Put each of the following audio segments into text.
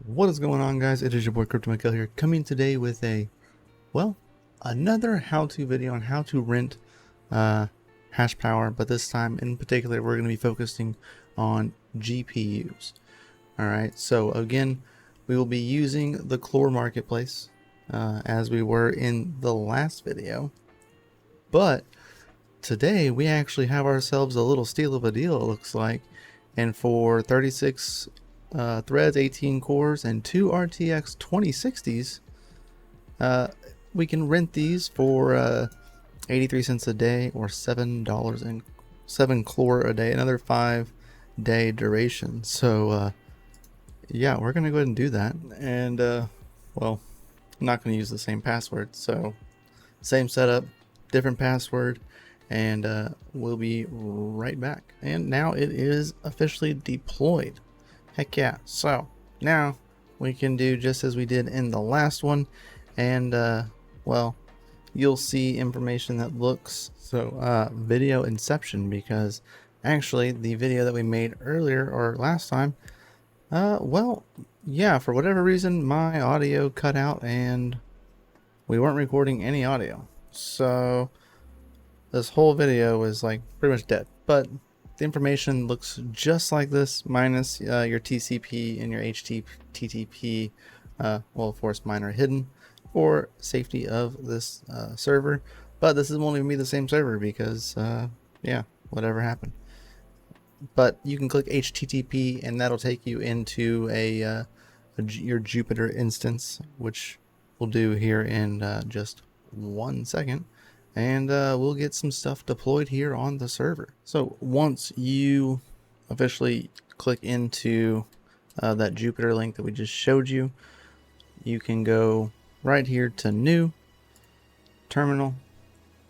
What is going on, guys? It is your boy CryptoMykel here, coming today with another how-to video on how to rent hash power, but this time in particular we're going to be focusing on GPUs. Alright, so again, we will be using the Clore Marketplace as we were in the last video, but today we actually have ourselves a little steal of a deal, it looks like, and for 36 threads, 18 cores, and 2 RTX 2060s, we can rent these for 83 cents a day, or $7 and 7 Clore a day, another 5-day duration. So yeah, we're gonna go ahead and do that, and well, I'm not gonna use the same password, so same setup, different password, and we'll be right back. And now it is officially deployed. Heck yeah. So now we can do just as we did in the last one, and well, you'll see information that looks so video inception, because actually the video that we made earlier or last time, well, yeah, for whatever reason my audio cut out and we weren't recording any audio, so this whole video was like pretty much dead. But the information looks just like this, minus your TCP and your HTTP. Well, of course, mine are hidden for safety of this server, but this won't even be the same server because, yeah, whatever happened. But you can click HTTP and that'll take you into your Jupyter instance, which we'll do here in just 1 second. And we'll get some stuff deployed here on the server. So once you officially click into that Jupyter link that we just showed you, you can go right here to new terminal,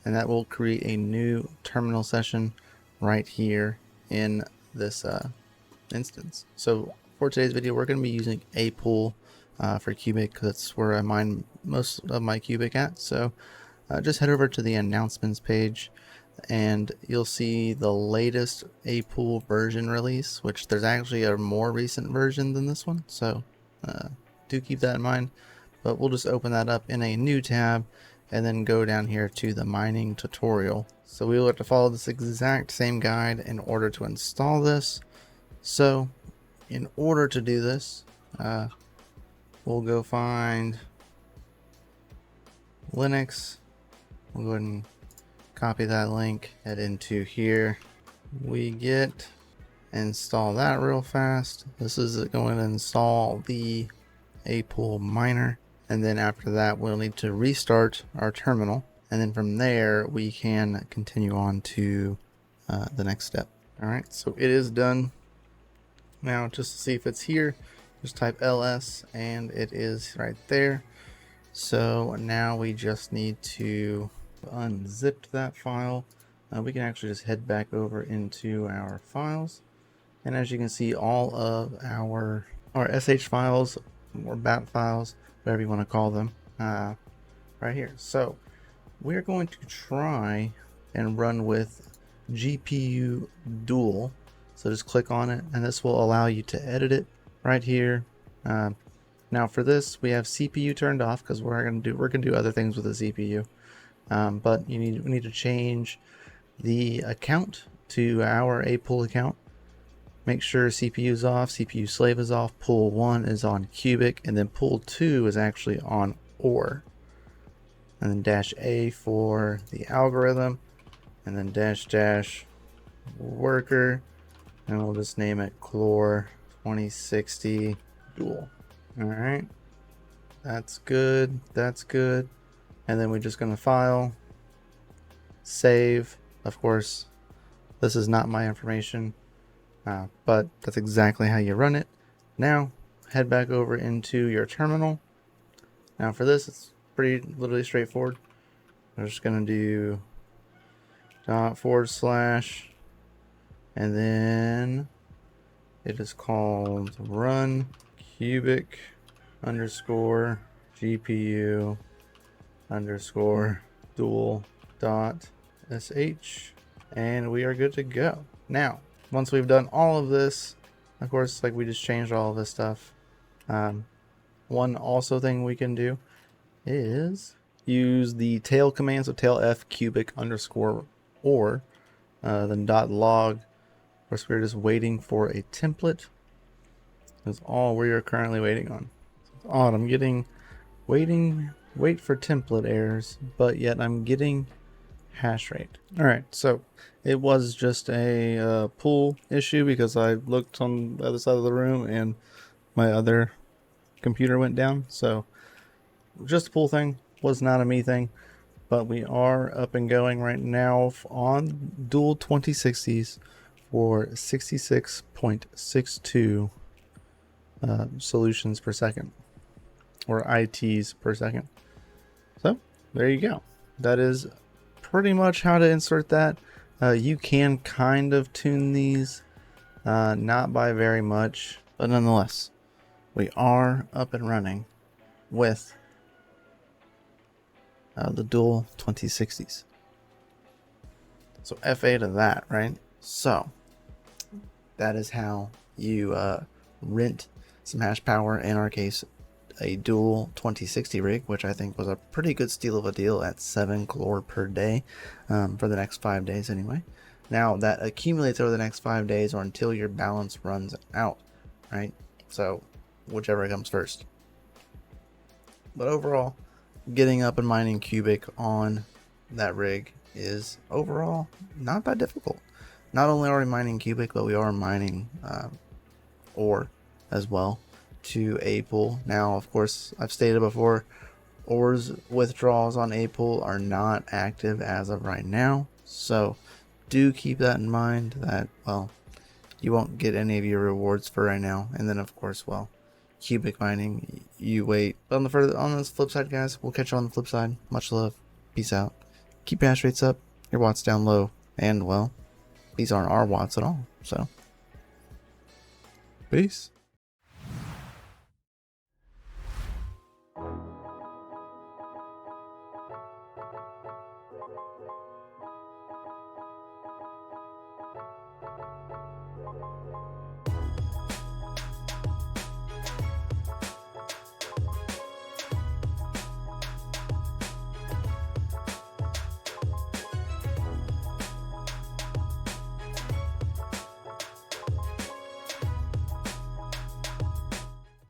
and that will create a new terminal session right here in this instance. So for today's video, we're going to be using Apool for Qubic, because that's where I mine most of my Qubic at. So just head over to the announcements page and you'll see the latest Apool version release, which there's actually a more recent version than this one, so do keep that in mind. But we'll just open that up in a new tab and then go down here to the mining tutorial. So we will have to follow this exact same guide in order to install this. So in order to do this, we'll go find Linux. We'll go ahead and copy that link, head into here. We get install that real fast. This is going to install the Apool miner, and then after that we'll need to restart our terminal, and then from there we can continue on to the next step. Alright, so it is done. Now just to see if it's here, just type ls and it is right there. So now we just need to unzip that file. We can actually just head back over into our files, and as you can see, all of our sh files or bat files, whatever you want to call them, right here. So we're going to try and run with GPU dual. So just click on it and this will allow you to edit it right here. Now for this we have CPU turned off because we're gonna do other things with the CPU. But we need to change the account to our Apool account. Make sure CPU is off, CPU slave is off, pool 1 is on Qubic, and then pool 2 is actually on Ore. And then -A for the algorithm, and then -- worker, and we'll just name it Clore 2060 dual. Alright, that's good, that's good. And then we're just going to file, save. Of course, this is not my information, but that's exactly how you run it. Now, head back over into your terminal. Now for this, it's literally straightforward. We're just going to do // and then it is called run Qubic _ GPU _ dual.sh, and we are good to go. Now once we've done all of this, of course, like we just changed all of this stuff, One also thing we can do is use the tail command, so tail f cubic underscore or then .log. Of course, we're just waiting for a template. That's all we are currently waiting on. It's odd. I'm getting wait for template errors, but yet I'm getting hash rate. All right, so it was just a pool issue because I looked on the other side of the room and my other computer went down. So just a pool thing, was not a me thing, but we are up and going right now on dual 2060s for 66.62 solutions per second, or ITs per second. So there you go. That is pretty much how to insert that. You can kind of tune these, not by very much, but nonetheless, we are up and running with the dual 2060s. So F8 of that, right? So that is how you rent some hash power, in our case a dual 2060 rig, which I think was a pretty good steal of a deal at 7 Clore per day for the next 5 days anyway. Now that accumulates over the next 5 days or until your balance runs out, right? So whichever comes first. But overall, getting up and mining Qubic on that rig is overall not that difficult. Not only are we mining Qubic, but we are mining ore as well to Apool. Now, of course, I've stated before, Ore's withdrawals on Apool are not active as of right now, so do keep that in mind that, well, you won't get any of your rewards for right now. And then, of course, well, Qubic mining, you wait. But on this flip side, guys, we'll catch you on the flip side. Much love. Peace out. Keep your hash rates up, your watts down low, and, well, these aren't our watts at all, so peace.